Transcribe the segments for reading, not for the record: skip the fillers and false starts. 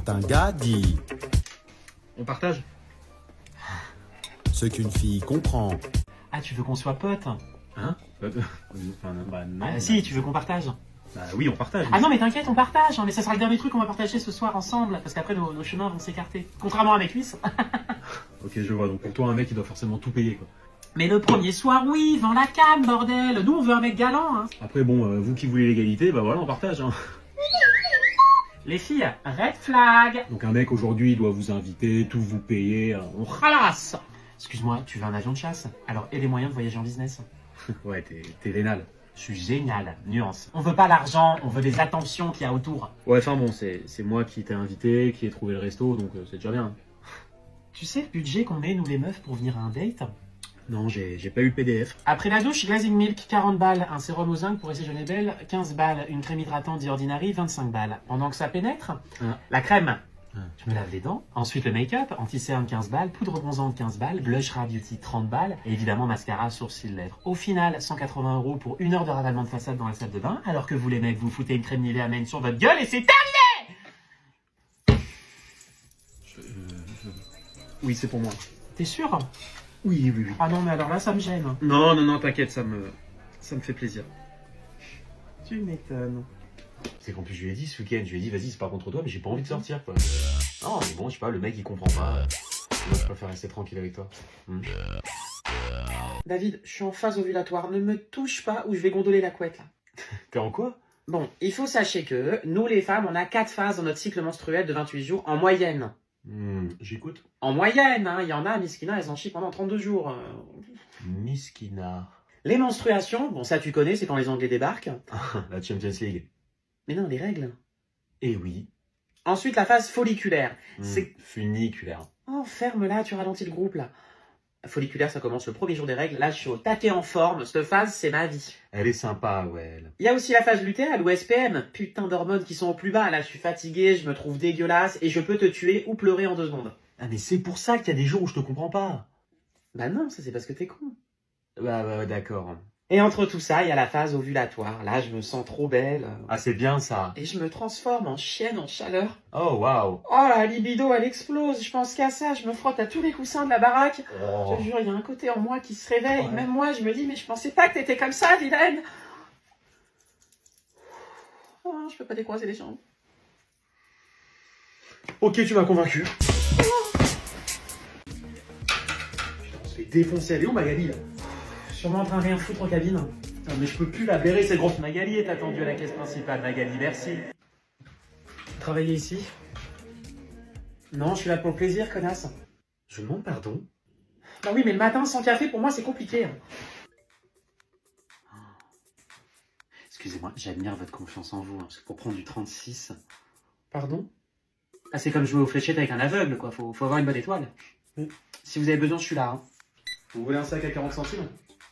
quand un gars dit On partage? ce qu'une fille comprend. Ah, tu veux qu'on soit potes? Hein? Bah non. Ah, si, tu veux qu'on partage? Bah oui, on partage. Ah non, mais t'inquiète, on partage, hein, mais ça sera le dernier truc qu'on va partager ce soir ensemble, parce qu'après nos chemins vont s'écarter. Contrairement à mes cuisses. Ok, je vois. Donc pour toi, un mec, il doit forcément tout payer, quoi. Mais le premier soir, oui, vends la cam, bordel. Nous, on veut un mec galant, hein. Après, bon, vous qui voulez l'égalité, bah voilà, on partage, hein. Les filles, red flag. Donc un mec, aujourd'hui, il doit vous inviter, tout vous payer. On Ralasse. Excuse-moi, tu veux un avion de chasse? Alors, aie les moyens de voyager en business. Ouais, t'es vénal. Je suis génial, nuance. On veut pas l'argent, on veut des attentions qu'il y a autour. Ouais, enfin bon, c'est moi qui t'ai invité, qui ai trouvé le resto, donc c'est déjà bien. Tu sais le budget qu'on met, nous les meufs, pour venir à un date? Non, j'ai pas eu le PDF. Après la douche, Glazing Milk, 40 balles. Un sérum au zinc pour rester jeune et belle, 15 balles. Une crème hydratante The Ordinary, 25 balles. Pendant que ça pénètre, la crème, je me lave les dents. Ensuite le make-up, anti-cerne 15 balles, poudre bronzante 15 balles, blush Rare Beauty 30 balles. Et évidemment mascara, sourcils, lèvres. Au final, 180 € pour 1 heure de ravalement de façade dans la salle de bain. Alors que vous les mecs, vous foutez une crème Nivea Men sur votre gueule et c'est terminé. Oui, c'est pour moi. T'es sûr? Oui. Ah non, mais alors là, ça me gêne. Non, t'inquiète, ça me fait plaisir. Tu m'étonnes. C'est qu'en plus, je lui ai dit ce week-end, je lui ai dit, vas-y, c'est pas contre toi, mais j'ai pas envie de sortir, quoi. Non, mais bon, je sais pas, le mec, il comprend pas. Moi, je préfère rester tranquille avec toi. David, je suis en phase ovulatoire. Ne me touche pas ou je vais gondoler la couette, là. T'es en quoi? Bon, il faut sachez que nous, les femmes, on a 4 phases dans notre cycle menstruel de 28 jours en moyenne. J'écoute. En moyenne, hein, il y en a, Miskina, elles en chient pendant 32 jours. Miskina. Les menstruations, bon ça tu connais, c'est quand les Anglais débarquent. La Champions League. Mais non, les règles. Eh oui. Ensuite, la phase folliculaire. C'est... Funiculaire. Oh, ferme là, tu ralentis le groupe là. Folliculaire, ça commence le premier jour des règles. Là, je suis au taquet en forme. Cette phase, c'est ma vie. Elle est sympa, ouais. Elle. Il y a aussi la phase lutéale ou SPM. Putain d'hormones qui sont au plus bas. Là, je suis fatigué, je me trouve dégueulasse et je peux te tuer ou pleurer en 2 secondes. Ah, mais c'est pour ça qu'il y a des jours où je te comprends pas. Bah non, ça c'est parce que t'es con. Bah, d'accord. Et entre tout ça, il y a la phase ovulatoire. Là, je me sens trop belle. Ah, c'est bien ça. Et je me transforme en chienne en chaleur. Oh, waouh. Oh, la libido, elle explose. Je pense qu'à ça. Je me frotte à tous les coussins de la baraque. Oh. Je te jure, il y a un côté en moi qui se réveille. Ouais. Même moi, je me dis, mais je pensais pas que t'étais comme ça, vilaine. Oh, je peux pas décroiser les jambes. Ok, tu m'as convaincu. Putain, on se fait défoncer. Elle est où, Magali, là? Sûrement en train de rien foutre en cabine. Ah, mais je peux plus la blairer, cette grosse Magali est attendue à la caisse principale. Magali, merci. Travailler ici? Non, je suis là pour le plaisir, connasse. Je demande pardon. Bah oui, mais le matin, sans café, pour moi, c'est compliqué. Excusez-moi, j'admire votre confiance en vous, hein, parce que pour prendre du 36... Pardon? Ah, c'est comme jouer aux fléchettes avec un aveugle, quoi. Faut avoir une bonne étoile. Oui. Si vous avez besoin, je suis là. Hein. Vous voulez un sac à 40 centimes?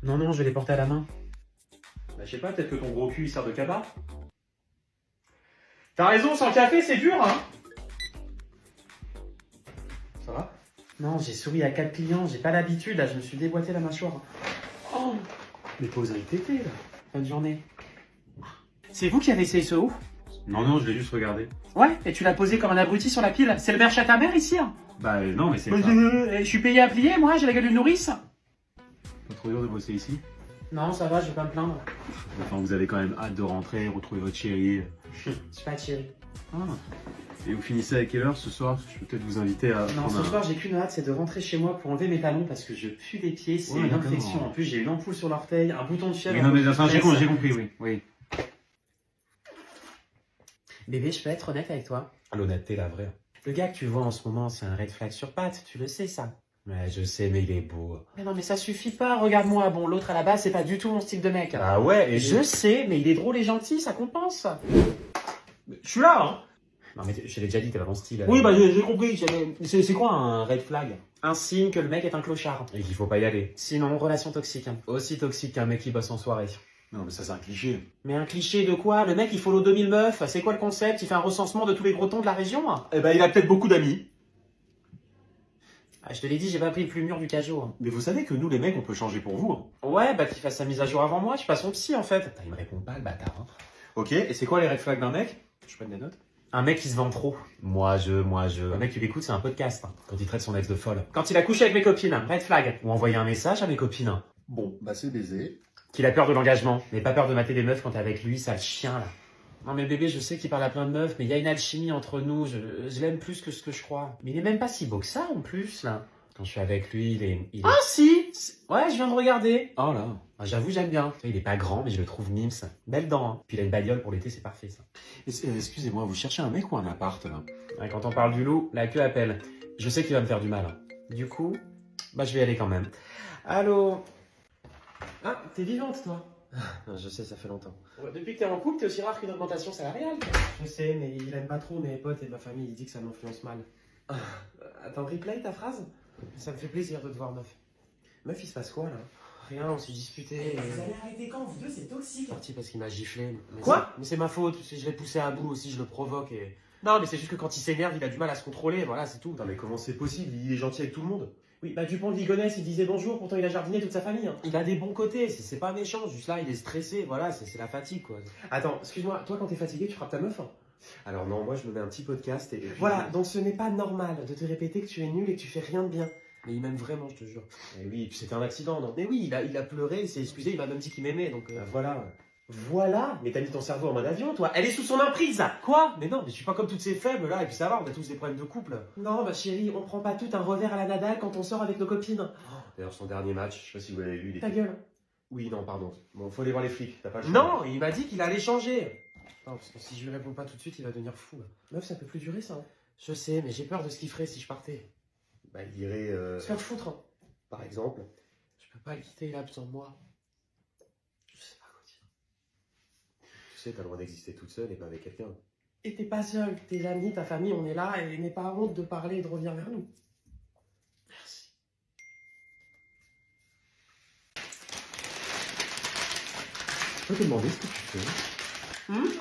Non, je vais les porter à la main. Bah, je sais pas, peut-être que ton gros cul, il sert de cabas. T'as raison, sans café, c'est dur, hein. Ça va? Non, j'ai souri à 4 clients, j'ai pas l'habitude, là, je me suis déboîté la mâchoire. Oh, mais pose un ITT, là. Bonne journée. C'est vous qui avez essayé ce haut? Non, je l'ai juste regardé. Ouais, et tu l'as posé comme un abruti sur la pile. C'est le merch à ta mère ici, hein? Bah, non, mais c'est pas Je suis payé à plier, moi, j'ai la gueule d'une nourrice. trop dur de bosser ici. Non, ça va, je vais pas me plaindre. Enfin, vous avez quand même hâte de rentrer, retrouver votre chérie. Je suis pas chérie. Et vous finissez à quelle heure ce soir? Je peux peut-être vous inviter à... Non, ce soir, j'ai qu'une hâte, c'est de rentrer chez moi pour enlever mes talons parce que je pue des pieds, c'est Ouais, une d'accord. infection. En plus, j'ai une ampoule sur l'orteil, un bouton de fièvre. Oui, non, mais enfin, j'ai compris, oui. Bébé, je peux être honnête avec toi? L'honnêteté, la vraie. Le gars que tu vois en ce moment, c'est un red flag sur pattes, tu le sais ça. Ouais, je sais, mais il est beau. Mais non, mais ça suffit pas, regarde-moi. Bon, l'autre à la base, c'est pas du tout mon style de mec. Ah ouais, et Je sais, mais il est drôle et gentil, ça compense. Je suis là, hein. Non, mais je l'ai déjà dit, t'es pas mon style. Oui, bah j'ai compris. C'est quoi un red flag? Un signe que le mec est un clochard. Et qu'il faut pas y aller. Sinon, relation toxique. Aussi toxique qu'un mec qui bosse en soirée. Non, mais ça, c'est un cliché. Mais un cliché de quoi? Le mec, il follow 2000 meufs. C'est quoi le concept? Il fait un recensement de tous les gros tons de la région? Eh ben, il a peut-être beaucoup d'amis. Ah, je te l'ai dit, j'ai pas pris le plus mur du cajot. Mais vous savez que nous, les mecs, on peut changer pour vous. Hein. Ouais, bah qu'il fasse sa mise à jour avant moi, je suis pas son psy en fait. Putain, il me répond pas, le bâtard. Hein. Ok, et c'est quoi les red flags d'un mec? Je prends des notes. Un mec qui se vend trop. Moi je. Un mec qui l'écoute, c'est un podcast. Quand il traite son ex de folle. Quand il a couché avec mes copines, red flag. Ou envoyé un message à mes copines. Bon, bah c'est baisé. Qu'il a peur de l'engagement. Mais pas peur de mater des meufs quand t'es avec lui, sale chien là. Non mais bébé, je sais qu'il parle à plein de meufs, mais il y a une alchimie entre nous. Je l'aime plus que ce que je crois. Mais il est même pas si beau que ça en plus là. Quand je suis avec lui, il est... Ah si! Ouais, je viens de regarder. Oh là. Ah, j'avoue, j'aime bien. Il est pas grand, mais je le trouve mimes. Belle dent, hein. Puis il a une bagnole pour l'été, c'est parfait ça. Excusez-moi, vous cherchez un mec ou un appart là? Ouais, quand on parle du loup, la queue appelle. Je sais qu'il va me faire du mal. Hein. Du coup, bah je vais y aller quand même. Allô? Ah, t'es vivante toi? Je sais, ça fait longtemps. Ouais, depuis que t'es en couple, t'es aussi rare qu'une augmentation salariale. Je sais, mais il aime pas trop mes potes et ma famille. Il dit que ça m'influence mal. Attends, replay ta phrase? Ça me fait plaisir de te voir, meuf. Meuf, il se passe quoi là? Rien, on s'est disputé. Vous allez arrêter quand? Vous deux, c'est toxique. Parti parce qu'il m'a giflé. Mais quoi? Mais c'est ma faute. Si je l'ai poussé à bout aussi, je le provoque et. Non, mais c'est juste que quand il s'énerve, il a du mal à se contrôler. Voilà, c'est tout. Non, mais comment c'est possible? Il est gentil avec tout le monde. Oui, bah Dupont de Ligonnès, il disait bonjour, pourtant il a jardiné toute sa famille. Hein. Il a des bons côtés, c'est pas méchant, juste là, il est stressé, voilà, c'est la fatigue quoi. Attends, excuse-moi, toi quand t'es fatigué, tu frappes ta meuf? Hein? Alors non, moi je me mets un petit podcast et... Voilà, donc ce n'est pas normal de te répéter que tu es nul et que tu fais rien de bien. Mais il m'aime vraiment, je te jure. Et oui, et puis c'était un accident, non? Mais oui, il a pleuré, il s'est excusé, il m'a même dit qu'il m'aimait, donc... Voilà. Voilà, mais t'as mis ton cerveau en mode avion, toi. Elle est sous son emprise. Quoi? Mais non, mais je suis pas comme toutes ces faibles là, et puis ça va, on a tous des problèmes de couple. Non, ma chérie, on prend pas tout un revers à la Nadal quand on sort avec nos copines. D'ailleurs, son dernier match, je sais pas si vous l'avez vu, il Ta était... gueule. Oui, non, pardon. Bon, faut aller voir les flics, t'as pas le choix. Non, il m'a dit qu'il allait changer. Non, parce que si je lui réponds pas tout de suite, il va devenir fou. Là. Meuf, ça peut plus durer ça. Hein. Je sais, mais j'ai peur de ce qu'il ferait si je partais. Bah, il irait... Se faire foutre. Hein. Par exemple. Je peux pas le quitter, il a besoin de moi. Je sais pas quoi dire. Tu sais, t'as le droit d'exister toute seule et pas avec quelqu'un. Et t'es pas seul, tes amis, ta famille, on est là, et n'aie pas honte de parler et de revenir vers nous. Merci. Je peux te demander ce que tu fais?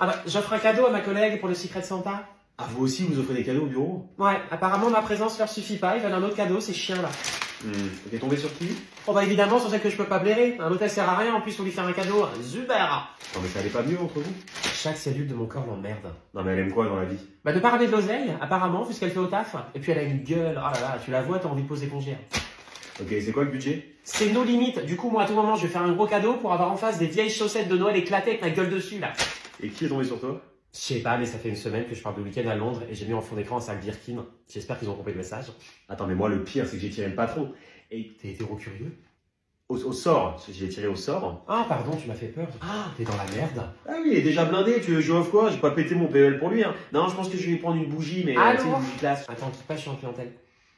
Ah bah, j'offre un cadeau à ma collègue pour le Secret Santa. Ah, vous aussi, vous offrez des cadeaux au bureau? Ouais, apparemment ma présence leur suffit pas, ils veulent un autre cadeau, ces chiens là. T'es tombé sur qui? Oh bah évidemment, sur celle que je peux pas blairer. Un hôtel sert à rien, en plus faut lui faire un cadeau. Zuber. Non, mais ça allait pas mieux entre vous? Chaque cellule de mon corps l'emmerde. Non, mais elle aime quoi dans la vie? Bah de pas ramener de l'oseille, apparemment, vu ce qu'elle fait au taf. Et puis elle a une gueule, oh là là, tu la vois, t'as envie de poser congé. Ok, c'est quoi le budget? C'est nos limites, du coup moi à tout moment je vais faire un gros cadeau pour avoir en face des vieilles chaussettes de Noël éclatées avec ma gueule dessus là. Et qui est tombé sur toi? Je sais pas, mais ça fait une semaine que je pars de week-end à Londres et j'ai mis en fond d'écran un sac Birkin. J'espère qu'ils ont compris le message. Attends, mais moi le pire c'est que j'ai tiré le patron. Et t'es hétéro-curieux? Au sort, j'ai tiré au sort. Ah pardon, tu m'as fait peur. Ah, t'es dans la merde. Ah oui, il est déjà blindé, tu veux jouer off quoi? J'ai pas pété mon PEL pour lui, hein. Non, je pense que je vais lui prendre une bougie, mais Allô? tu sais, une bougie classe. Attends, quitte pas, je suis en clientèle.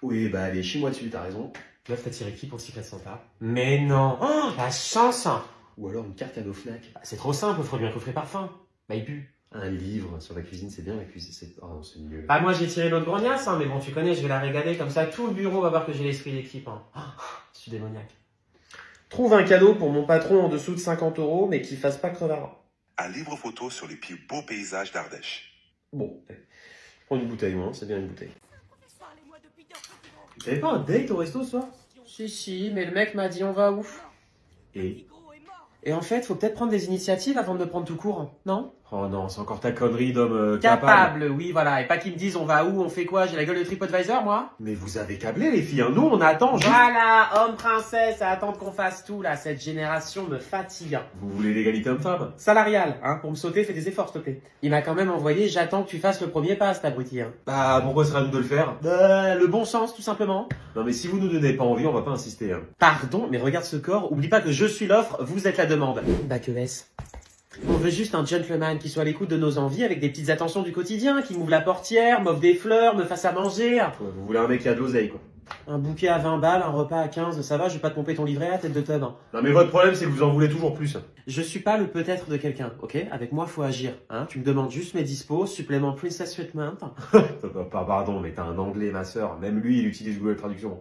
Oui, bah allez, chie-moi dessus, t'as raison. Meuf, t'as tiré qui pour le Secret Santa? Mais non. Oh, la chance. Ou alors une carte cadeau Fnac. Bah, c'est trop simple, offre-lui un coffret parfum. Bah il pue. Un livre sur la cuisine, c'est bien, la cuisine, c'est... Oh non, c'est mieux. Bah moi j'ai tiré l'autre grognasse, hein, mais bon tu connais, je vais la régaler, comme ça tout le bureau va voir que j'ai l'esprit d'équipe. Hein. Je suis démoniaque. Trouve un cadeau pour mon patron en dessous de 50 €, mais qui fasse pas crevard. Un livre photo sur les plus beaux paysages d'Ardèche. Bon, je prends une bouteille, moi, c'est bien une bouteille. T'avais pas un date au resto ce soir? Si, mais le mec m'a dit on va où? Et en fait, faut peut-être prendre des initiatives avant de me prendre tout court, non? Oh non, c'est encore ta connerie d'homme Capable, oui, voilà. Et pas qu'ils me disent on va où, on fait quoi, j'ai la gueule de TripAdvisor, moi? Mais vous avez câblé les filles, hein. Nous on attend juste... Voilà, homme princesse, à attendre qu'on fasse tout, là. Cette génération me fatigue. Vous voulez l'égalité homme-femme? Salarial, hein, pour me sauter, fais des efforts, s'il te plaît. Il m'a quand même envoyé, j'attends que tu fasses le premier pas, cet abruti. Hein. Bah pourquoi ce serait à nous de le faire? Le bon sens, tout simplement. Non mais si vous nous donnez pas envie, on va pas insister. Hein. Pardon, mais regarde ce corps, oublie pas que je suis l'offre, vous êtes la demande. Bah que est-ce? On veut juste un gentleman qui soit à l'écoute de nos envies avec des petites attentions du quotidien, qui m'ouvre la portière, m'offre des fleurs, me fasse à manger. Ouais, vous voulez un mec qui a de l'oseille quoi. Un bouquet à 20 balles, un repas à 15, ça va, je vais pas te pomper ton livret à tête de tub. Hein. Non mais votre problème c'est que vous en voulez toujours plus. Je suis pas le peut-être de quelqu'un, ok? Avec moi faut agir, hein? Tu me demandes juste mes dispos, supplément princess treatment. Pardon, mais t'as un anglais ma sœur, même lui il utilise Google Traduction.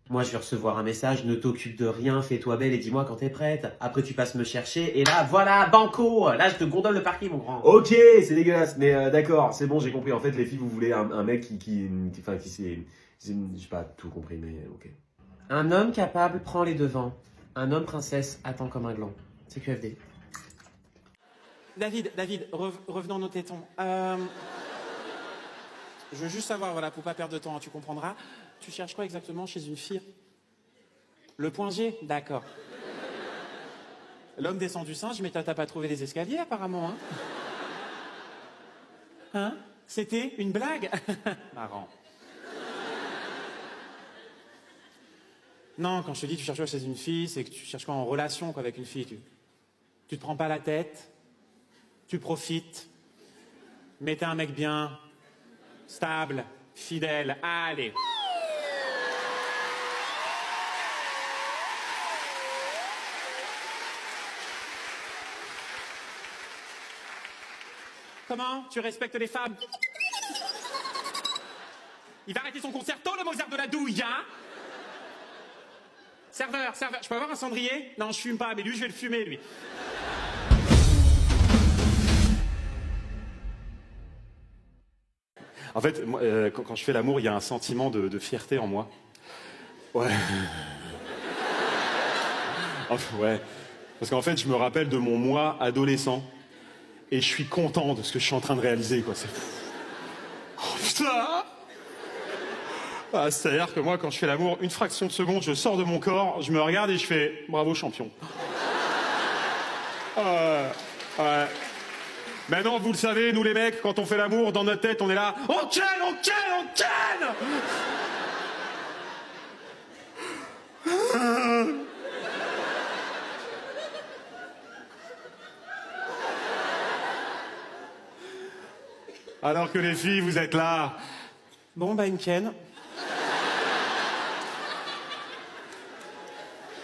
Moi, je vais recevoir un message, ne t'occupe de rien, fais-toi belle et dis-moi quand t'es prête. Après, tu passes me chercher et là, voilà, banco. Là, je te gondole le parking, mon grand. Ok, c'est dégueulasse, mais d'accord, c'est bon, j'ai compris. En fait, les filles, vous voulez un mec qui sait... J'ai pas tout compris, mais ok. Un homme capable prend les devants. Un homme princesse attend comme un gland. C'est QFD. David, revenons à nos tétons. Je veux juste savoir, voilà, pour pas perdre de temps, hein, tu comprendras. Tu cherches quoi exactement chez une fille? Le point G? D'accord. L'homme descend du singe, mais t'as pas trouvé les escaliers, apparemment, hein? Hein? C'était une blague? Marrant. Non, quand je te dis tu cherches quoi chez une fille, c'est que tu cherches quoi en relation quoi, avec une fille. Tu te prends pas la tête, tu profites, mais t'es un mec bien, stable, fidèle, allez. Comment? Tu respectes les femmes? Il va arrêter son concerto, le Mozart de la douille, hein? Serveur, je peux avoir un cendrier? Non, je fume pas, mais lui, je vais le fumer, lui. En fait, moi, quand je fais l'amour, il y a un sentiment de fierté en moi. Ouais. Enfin, ouais. Parce qu'en fait, je me rappelle de mon moi adolescent. Et je suis content de ce que je suis en train de réaliser, quoi. C'est fou. Oh putain! Ah, c'est-à-dire que moi, quand je fais l'amour, une fraction de seconde, je sors de mon corps, je me regarde et je fais bravo champion. Ouais. Maintenant, vous le savez, nous les mecs, quand on fait l'amour, dans notre tête, on est là. On ken! Alors que les filles, vous êtes là. Bon, bah, une ken.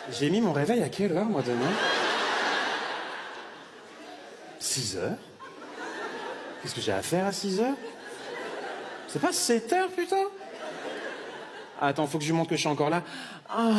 J'ai mis mon réveil à quelle heure, moi, demain? 6 heures? Qu'est-ce que j'ai à faire à 6 heures? C'est pas 7 heures, putain? Attends, faut que je lui montre que je suis encore là. Ah.